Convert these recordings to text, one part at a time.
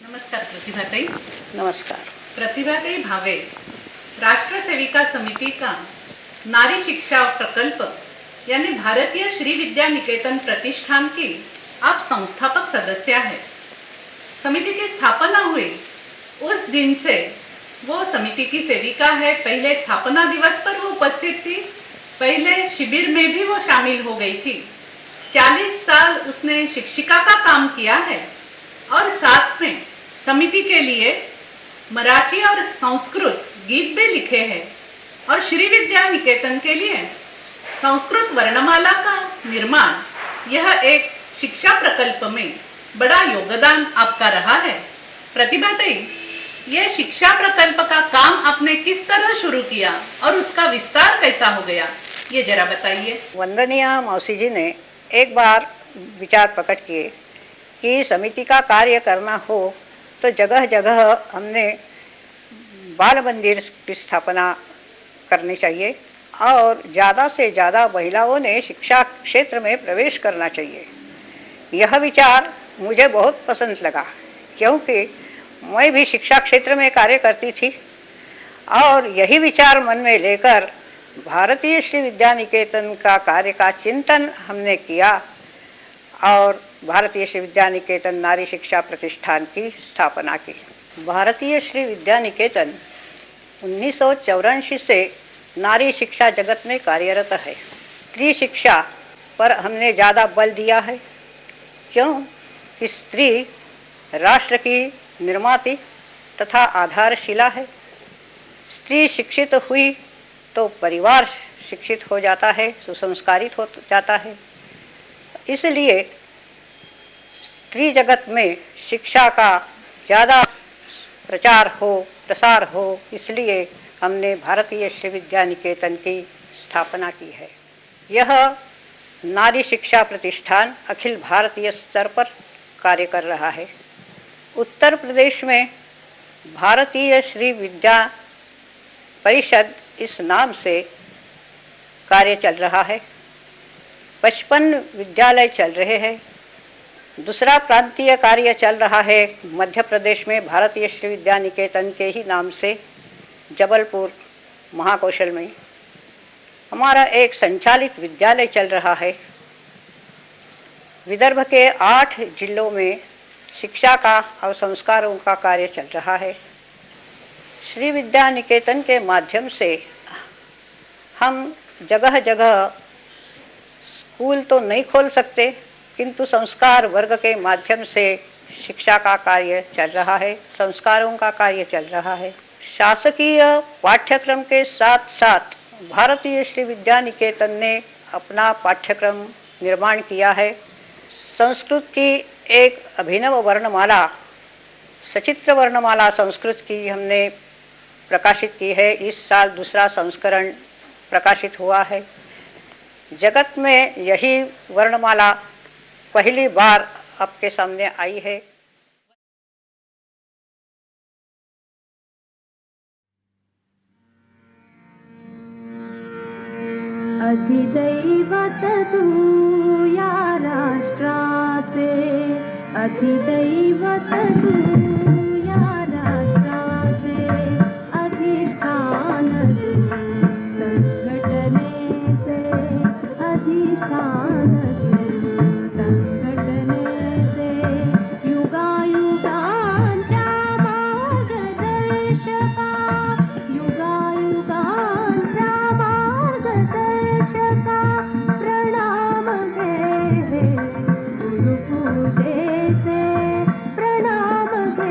नमस्कार प्रतिभाताई। नमस्कार। प्रतिभाताई भावे राष्ट्र सेविका समिति का नारी शिक्षा प्रकल्प यानी भारतीय श्री विद्या निकेतन प्रतिष्ठान की आप संस्थापक सदस्य हैं। समिति की स्थापना हुई उस दिन से वो समिति की सेविका है। पहले स्थापना दिवस पर वो उपस्थित थी, पहले शिविर में भी वो शामिल हो गई थी। 40 साल उसने शिक्षिका का काम किया है और साथ में समिति के लिए मराठी और संस्कृत गीत भी लिखे हैं और श्री विद्या निकेतन के लिए संस्कृत वर्णमाला का निर्माण, यह एक शिक्षा प्रकल्प में बड़ा योगदान आपका रहा है। प्रतिभाताई, ये शिक्षा प्रकल्प का काम आपने किस तरह शुरू किया और उसका विस्तार कैसा हो गया, ये जरा बताइए। वंदनीय मौसी जी ने एक बार विचार प्रकट किए कि समिति का कार्य करना हो तो जगह जगह हमने बाल मंदिर की स्थापना करनी चाहिए और ज़्यादा से ज़्यादा महिलाओं ने शिक्षा क्षेत्र में प्रवेश करना चाहिए। यह विचार मुझे बहुत पसंद लगा क्योंकि मैं भी शिक्षा क्षेत्र में कार्य करती थी और यही विचार मन में लेकर भारतीय श्री विद्या निकेतन का कार्य का चिंतन हमने किया और भारतीय श्री विद्या निकेतन नारी शिक्षा प्रतिष्ठान की स्थापना की। भारतीय श्री विद्या निकेतन 1984 से नारी शिक्षा जगत में कार्यरत है। स्त्री शिक्षा पर हमने ज़्यादा बल दिया है क्यों कि स्त्री राष्ट्र की निर्माती तथा आधारशिला है। स्त्री शिक्षित हुई तो परिवार शिक्षित हो जाता है, सुसंस्कारित हो जाता है। इसलिए स्त्री जगत में शिक्षा का ज़्यादा प्रसार हो, इसलिए हमने भारतीय श्री विद्या निकेतन की स्थापना की है। यह नारी शिक्षा प्रतिष्ठान अखिल भारतीय स्तर पर कार्य कर रहा है। उत्तर प्रदेश में भारतीय श्री विद्या परिषद इस नाम से कार्य चल रहा है। 55 विद्यालय चल रहे हैं। दूसरा प्रांतीय कार्य चल रहा है मध्य प्रदेश में भारतीय श्री विद्या निकेतन के ही नाम से जबलपुर महाकौशल में। हमारा एक संचालित विद्यालय चल रहा है। विदर्भ के 8 जिलों में शिक्षा का और संस्कारों का कार्य चल रहा है। श्री विद्या निकेतन के माध्यम से हम जगह जगह स्कूल तो नहीं खोल सकते किंतु संस्कार वर्ग के माध्यम से शिक्षा का कार्य चल रहा है, संस्कारों का कार्य चल रहा है। शासकीय पाठ्यक्रम के साथ साथ भारतीय श्री विद्या निकेतन ने अपना पाठ्यक्रम निर्माण किया है। संस्कृत की एक अभिनव वर्णमाला, सचित्र वर्णमाला संस्कृत की हमने प्रकाशित की है। इस साल दूसरा संस्करण प्रकाशित हुआ है। जगत में यही वर्णमाला पहली बार आपके सामने आई है। अधिदैवत तू या राष्ट्राचे, अधिदैवत तू या राष्ट्राचे, अधिष्ठान तू संघटनेचे, अधिष्ठान तू संघटनेचे, युगायुगांच्या मार्गदर्शका, युगायुगांच्या मार्गदर्शका, प्रणाम घे गुरुपूजेचे, प्रणाम घे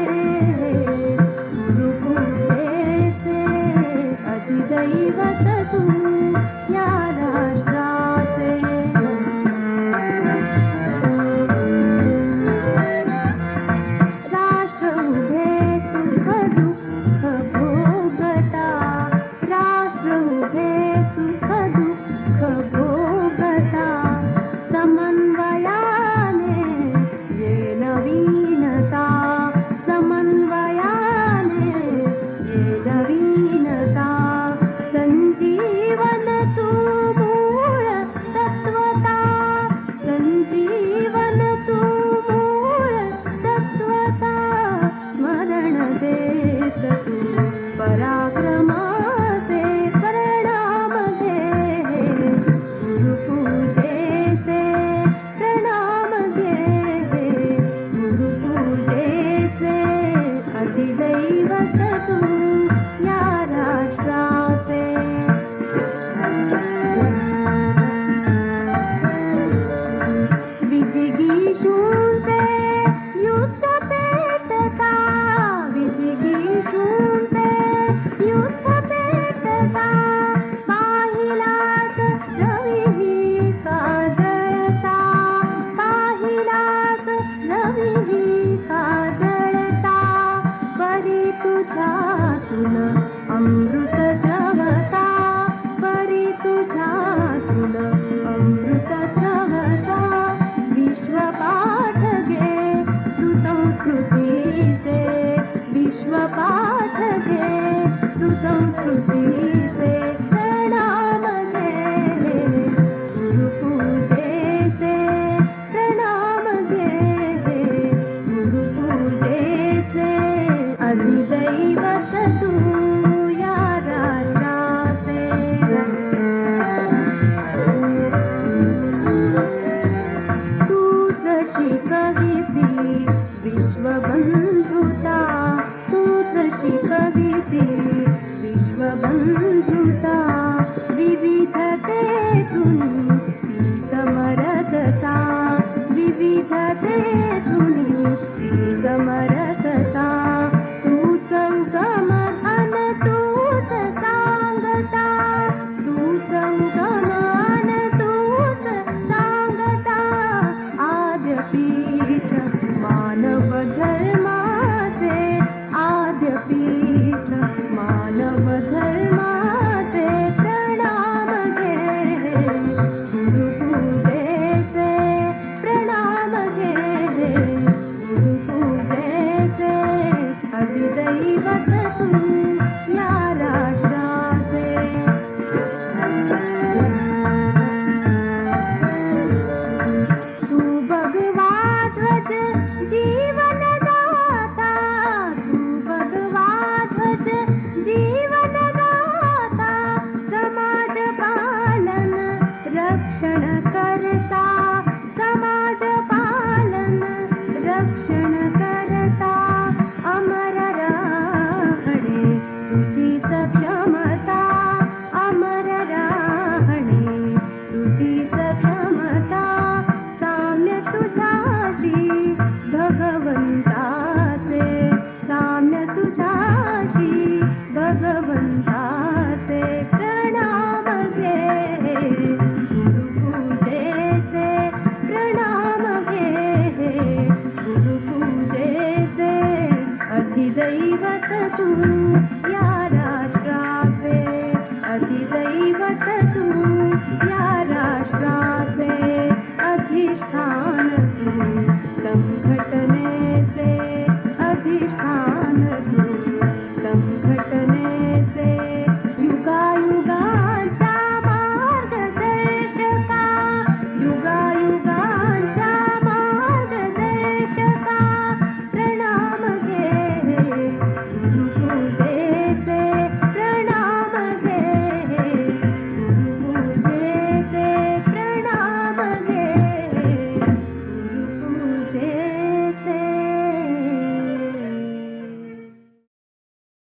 शिक्षण